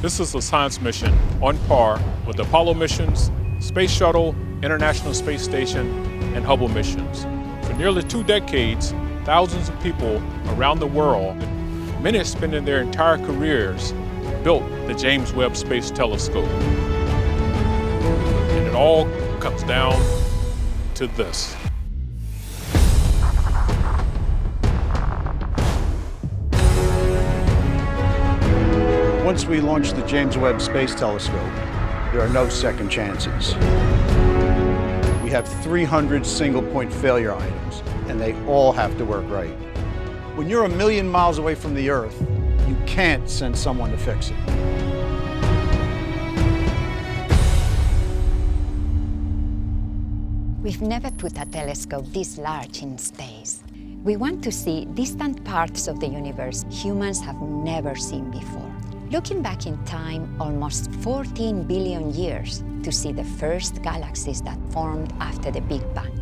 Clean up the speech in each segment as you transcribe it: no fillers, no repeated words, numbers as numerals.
This is a science mission on par with Apollo missions, Space Shuttle, International Space Station, and Hubble missions. For nearly 2 decades, thousands of people around the world, many spending their entire careers, built the James Webb Space Telescope. And it all comes down to this. Once we launch the James Webb Space Telescope, there are no second chances. We have 300 single-point failure items, and they all have to work right. When you're 1,000,000 miles away from the Earth, you can't send someone to fix it. We've never put a telescope this large in space. We want to see distant parts of the universe humans have never seen before. Looking back in time, almost 14 billion years to see the first galaxies that formed after the Big Bang.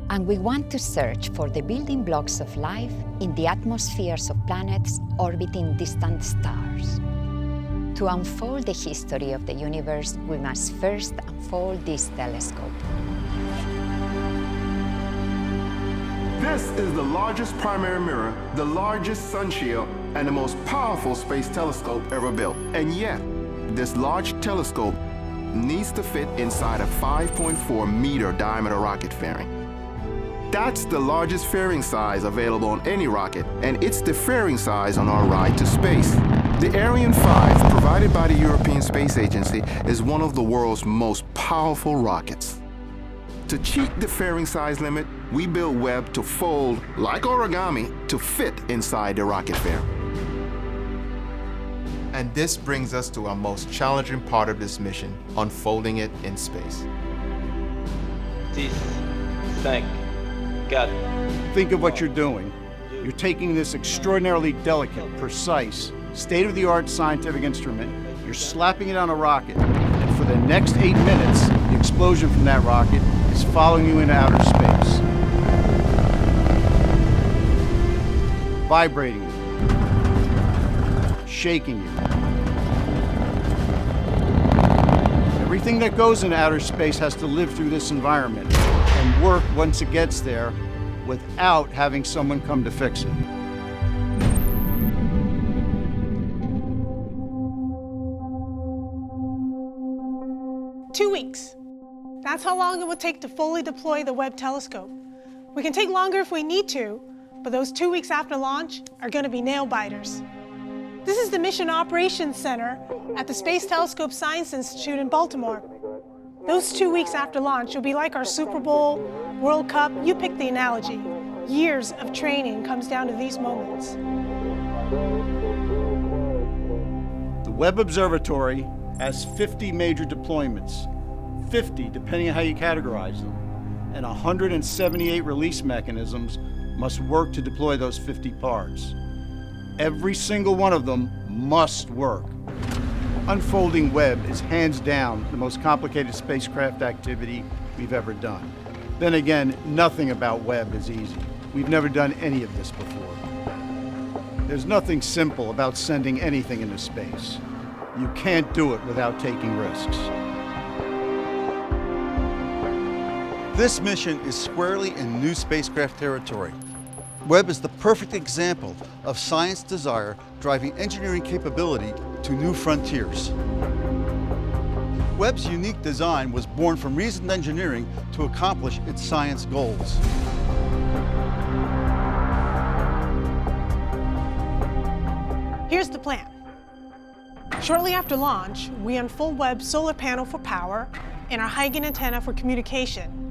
And we want to search for the building blocks of life in the atmospheres of planets orbiting distant stars. To unfold the history of the universe, we must first unfold this telescope. This is the largest primary mirror, the largest sun shield, and the most powerful space telescope ever built. And yet, this large telescope needs to fit inside a 5.4 meter diameter rocket fairing. That's the largest fairing size available on any rocket, and it's the fairing size on our ride to space. The Ariane 5, provided by the European Space Agency, is one of the world's most powerful rockets. To cheat the fairing size limit, we built Webb to fold, like origami, to fit inside the rocket fairing. And this brings us to our most challenging part of this mission, unfolding it in space. 6, 5, 4. Think of what you're doing. You're taking this extraordinarily delicate, precise, state-of-the-art scientific instrument, you're slapping it on a rocket, and for the next 8 minutes, the explosion from that rocket is following you into outer space. Vibrating you, shaking you. Everything that goes into outer space has to live through this environment and work once it gets there without having someone come to fix it. Two weeks. That's how long it will take to fully deploy the Webb telescope. We can take longer if we need to, but those 2 weeks after launch are going to be nail-biters. This is the Mission Operations Center at the Space Telescope Science Institute in Baltimore. Those 2 weeks after launch will be like our Super Bowl, World Cup, you pick the analogy. Years of training comes down to these moments. The Webb Observatory has 50 major deployments, 50 depending on how you categorize them, and 178 release mechanisms must work to deploy those 50 parts. Every single one of them must work. Unfolding Webb is hands down the most complicated spacecraft activity we've ever done. Then again, nothing about Webb is easy. We've never done any of this before. There's nothing simple about sending anything into space. You can't do it without taking risks. This mission is squarely in new spacecraft territory. Webb is the perfect example of science desire driving engineering capability to new frontiers. Webb's unique design was born from reasoned engineering to accomplish its science goals. Here's the plan. Shortly after launch, we unfold Webb's solar panel for power and our high-gain antenna for communication.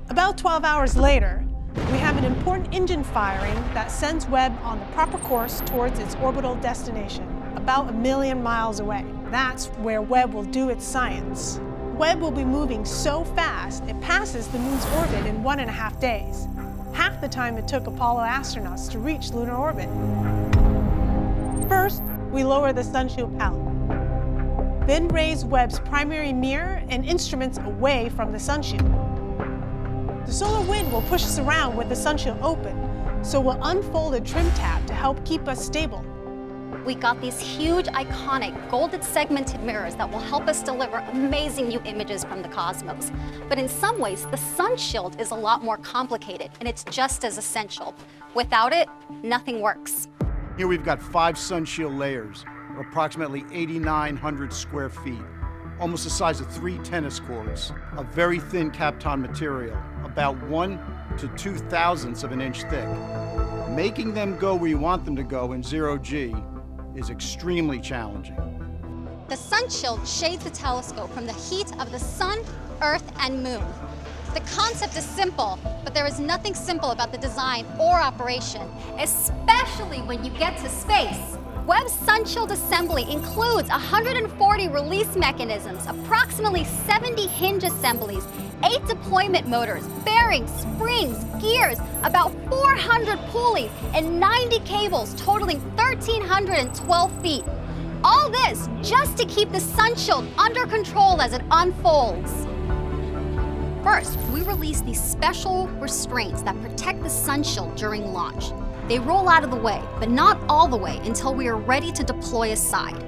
About 12 hours later, we have an important engine firing that sends Webb on the proper course towards its orbital destination, about 1,000,000 miles away. That's where Webb will do its science. Webb will be moving so fast, it passes the moon's orbit in 1.5 days, half the time it took Apollo astronauts to reach lunar orbit. First, we lower the sunshield pallet, then raise Webb's primary mirror and instruments away from the sunshield. The solar wind will push us around with the sunshield open, so we'll unfold a trim tab to help keep us stable. we got these huge, iconic, golden segmented mirrors that will help us deliver amazing new images from the cosmos. But in some ways, the sun shield is a lot more complicated, and it's just as essential. Without it, nothing works. Here we've got 5 sun shield layers, or approximately 8,900 square feet, almost the size of 3 tennis courts, a very thin Kapton material, about 1 to 2/1000ths of an inch thick. Making them go where you want them to go in zero-G is extremely challenging. The sun shield shades the telescope from the heat of the sun, earth, and moon. The concept is simple, but there is nothing simple about the design or operation, especially when you get to space. Webb's sun shield assembly includes 140 release mechanisms, approximately 70 hinge assemblies, 8 deployment motors, bearings, springs, gears, about 400 pulleys, and 90 cables totaling 1,312 feet. All this just to keep the sun shield under control as it unfolds. First, we release these special restraints that protect the sun shield during launch. They roll out of the way, but not all the way until we are ready to deploy aside.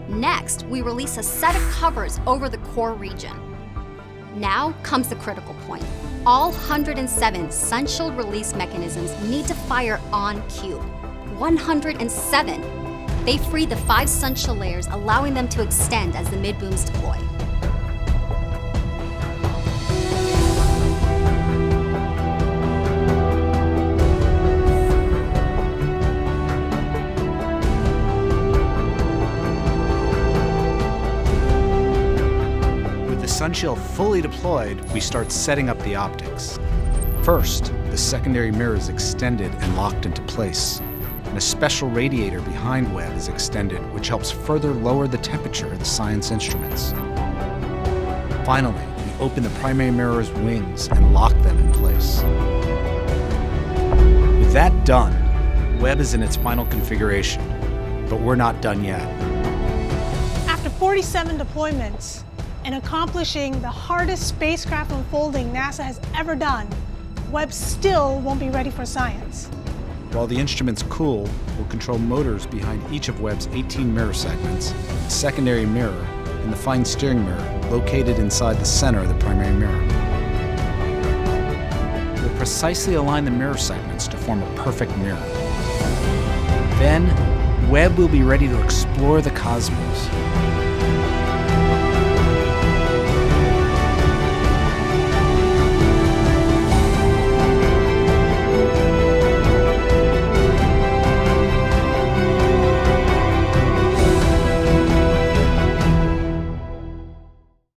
Next, we release a set of covers over the core region. Now comes the critical point. All 107 sun shield release mechanisms need to fire on cue. 107. They free the 5 sun shield layers, allowing them to extend as the mid-booms deploy. Sun shield fully deployed, we start setting up the optics. First, the secondary mirror is extended and locked into place, and a special radiator behind Webb is extended, which helps further lower the temperature of the science instruments. Finally, we open the primary mirror's wings and lock them in place. With that done, Webb is in its final configuration, but we're not done yet. After 47 deployments, and accomplishing the hardest spacecraft unfolding NASA has ever done, Webb still won't be ready for science. While the instruments cool, we'll control motors behind each of Webb's 18 mirror segments, the secondary mirror, and the fine steering mirror located inside the center of the primary mirror. We'll precisely align the mirror segments to form a perfect mirror. Then, Webb will be ready to explore the cosmos,